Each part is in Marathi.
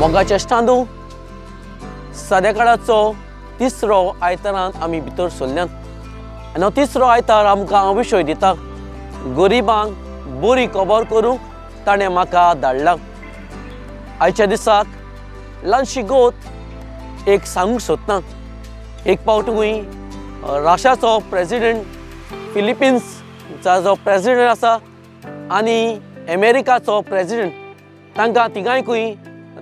मोगाचे स्टांदू सद्या काळाचो तिसरो आयतारांत आमी भितर सरल्यात आनी हो तिसरो आयतार आमकां विशय दिता गरिबांक बरी खबर करूंक ताणें म्हाका धाडला। आयच्या दिसाक ल्हानशी गोत एक सांगूंक सोदता। एक पावटूय रशियाचो प्रेसिडेंट, फिलिपिन्सचा जो प्रेसिडेंट आसा आनी अमेरिकाचो प्रेसिडेंट तांकां तिगांयकूय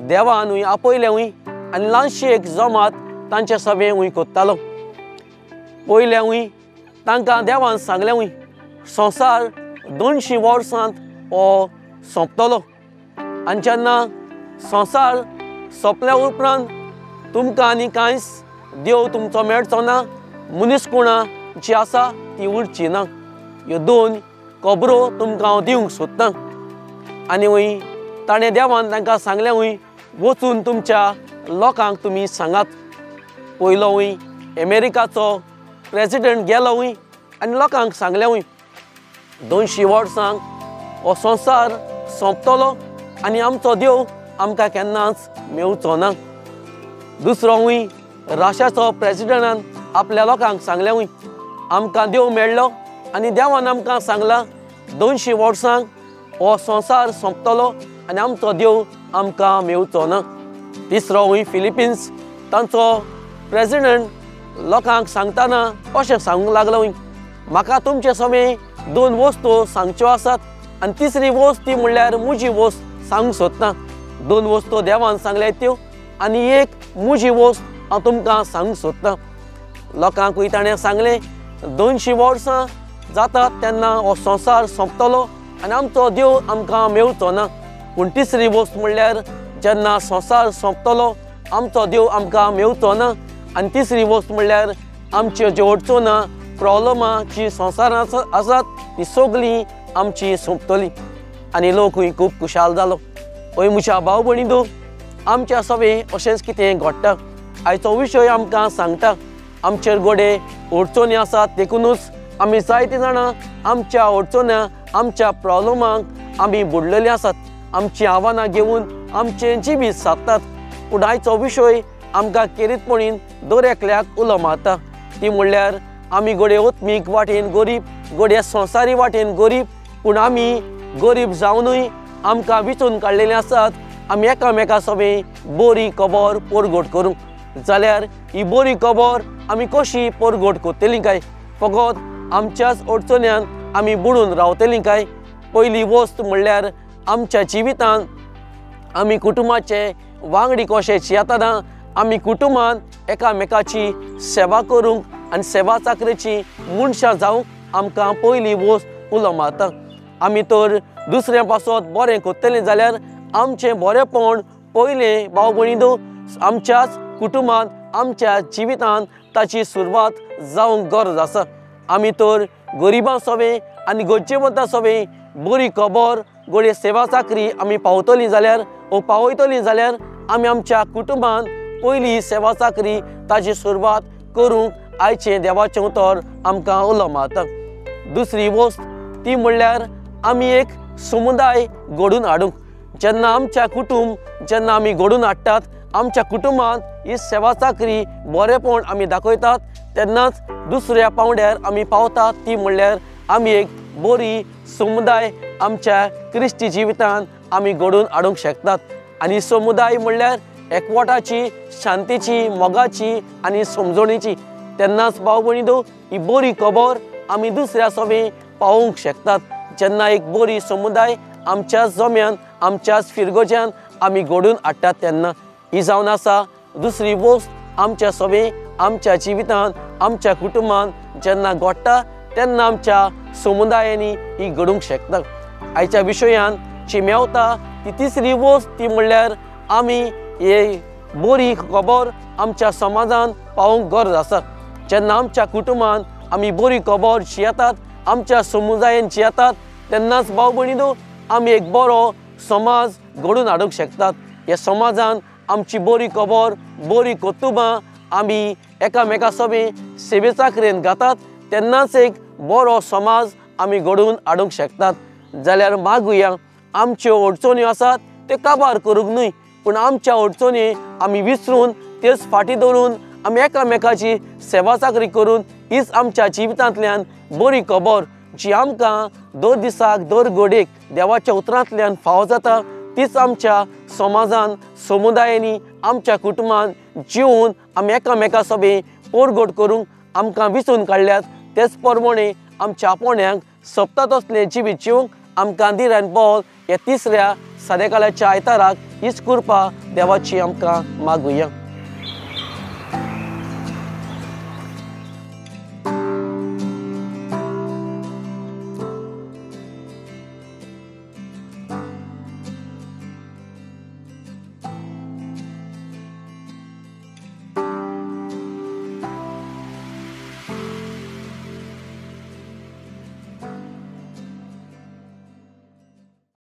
देवान आपयलें आनी ल्हानशी एक जमात तांचे सभेन कोत्तालो। पयलें तांकां देवान सांगलें संवसार 200 वर्सांत हो सोंपतलो आनी जेन्ना संवसार सोंपल्या उपरांत तुमकां आनी कांयच देव तुमचो मेळचो ना, मनीसकुणां जी आसा ती उरची ना। ह्यो 2 खबरो तुमकां हांव दिवंक सोदतां। आनी ताणें देवान तांकां सांगलें वचून तुमच्या लोकांक तुमी सांगात। पयलो अमेरिकाचो प्रेसिडेंट गेलो आनी लोकांक सांगलें 200 वर्सांक हो संवसार सोंपतलो आनी आमचो देव आमकां केन्नाच मेळचो ना। दुसरो रशियाचो प्रेसिडेंटान आपल्या लोकांक सांगलें आमकां देव मेळ्ळो आनी देवान आमकां सांगलां 200 वर्सांक हो संवसार सोंपतलो आनी आमचो देव आमकां मेळचो ना। तिसरो फिलिपिन्स तांचो प्रेसिडेंट लोकांक सांगतना अशें सांगूंक लागलो म्हाका तुमचे समें 2 वस्तू सांगच्यो आसात आनी तिसरी वस्त ती म्हणल्यार म्हजी वस्त सांगूंक सोदता। 2 वस्तू देवान सांगल्यात त्यो आनी एक म्हजी वस्त हांव तुमकां सांगूंक सोदतां। लोकांकूय ताणें सांगलें 200 वर्सां जातात तेन्ना हो संवसार सोंपतलो आनी आमचो देव आमकां मेळचो ना। पूण तिसरी वस्त म्हणल्यार जेन्ना संवसार सोंपतलो आमचो देव आमकां मेळचो ना आनी तिसरी वस्त म्हणल्यार आमच्यो ज्यो अडचणो प्रॉब्लमां जी संवसारांत आसात ती सगळीं आमची सोंपतली। आनी लोकूय खूब खुशाल जालो। पळय म्हज्या भाव भयणींनो, आमच्या सभेन अशेंच कितें घडटा। आयचो विशय आमकां सांगता आमचेर गोडे अडचणी आसात देखूनच आमी जायतीं जाणां आमच्या अडचण्या आमच्या प्रॉब्लमांक आमी बुडलेलीं आसात। आमचीं आव्हानां घेवन आमचें जिवीत सादतात। पूण आयचो विशय आमकां केरीतपणीन दर एकल्याक उलो मारता। ती म्हणल्यार आमी गोडे ओत्मीक वाटेन गरीब, गोडे संवसारी वाटेन गरीब, पूण आमी गरीब जावनूय आमकां विचून काडलेलीं आसात आमी एकामेका सभेन बरी खबर परगट करूंक। जाल्यार ही बरी खबर आमी कशी परगट करतलीं काय, फकत आमच्याच अडचण्यान आमी बुडून रावतलीं काय? पयली वस्त म्हणल्यार आमच्या जिवितांत आमी कुटुंबाचे वांगडी कशे जियेतना आमी कुटुंबांत एकामेकाची सेवा करूंक आनी सेवा चाकरेची मनशां जावंक आमकां पयली वस्त उलो मारता। आमी तर दुसऱ्या पासत बरें करतलीं जाल्यार आमचें बरेंपण पयलें भाव भयणीनो आमच्याच कुटुंबांत आमच्या जिवितांत ताची सुरवात जावंक गरज आसा। आमी तर गरिबां सवें आनी गरजेवंतां सवें बरी खबर गोडे सेवा चाकरी आमी पावतलीं जाल्यार पावयतलीं जाल्यार आमी आमच्या कुटुंबांत पयली सेवा चाकरी ताची सुरवात करूंक आयचें देवाचें उतर आमकां उलो मारता। दुसरी वस्त ती म्हणल्यार आमी एक समुदाय घडून हाडूंक। जेन्ना आमच्या कुटुंब जेन्ना आमी घडून हाडटात आमच्या कुटुंबांत ही सेवा चाकरी बरेंपण आमी दाखयतात तेन्नाच दुसऱ्या पावंड्यार आमी पावतात। ती म्हणल्यार आमी एक बरी समुदाय आमच्या क्रिस्ती जिवितांत आमी घडून हाडूंक शकतात। आनी समुदाय म्हणल्यार एकवटाची, शांतीची, मोगाची आनी समजणीची। तेन्नाच भाव भयणीनो ही बरी खबर आमी दुसऱ्या सभेन पावोवंक शकतात। जेन्ना एक बरी समुदाय आमच्याच जम्यान आमच्याच फिरगोज्यान आमी घडून हाडटात तेन्ना ही जावन आसा दुसरी वस्त आमच्या सभेन आमच्या जिवितांत आमच्या कुटुंबांत जेन्ना घडटा तेन्ना आमच्या समुदायांनी ही घडूंक शकता। आयच्या विशयान जी मेवता ती तिसरी वस्त ती म्हणल्यार आमी हे बरी खबर आमच्या समाजांत पावोवंक गरज आसा। जेन्ना आमच्या कुटुंबांत आमी बरी खबर जियेतात आमच्या समुदायान जियेतात तेन्नाच भाव भयणीनो आमी एक बरो समाज घडून हाडूंक शकतात। ह्या समाजान आमची बरी खबर बरी कुटुंबां आमी एकामेका सभेन सेवे चाकरेन घातात तेन्नाच एक बरो समाज आमी घडून हाडूंक शकतात। जाल्यार मागुया आमच्यो अडचण्यो आसात त्यो काबार करूंक न्हय, पूण आमच्या अडचणी आमी विसरून तेच फाटी दवरून आमी एकामेकाची सेवा चाकरी करून हीच आमच्या जिवितांतल्यान बरी खबर जी आमकां दर दिसाक दर घडयेक देवाच्या उतरांतल्यान फावो जाता तीच आमच्या समाजान समुदायांनी आमच्या कुटुंबान जिवन आमी एकामेका सोबे पोरगोट करूंक आमकां विसरून काडल्यात। तेच प्रमाणे आमच्या आपोण्याक सप्तत असलें जिवीत जिवंक आमकां दिरान बोल ह्या तिसऱ्या सदेकाळाच्या आयताराक हीच कृपा देवाची आमकां मागुया।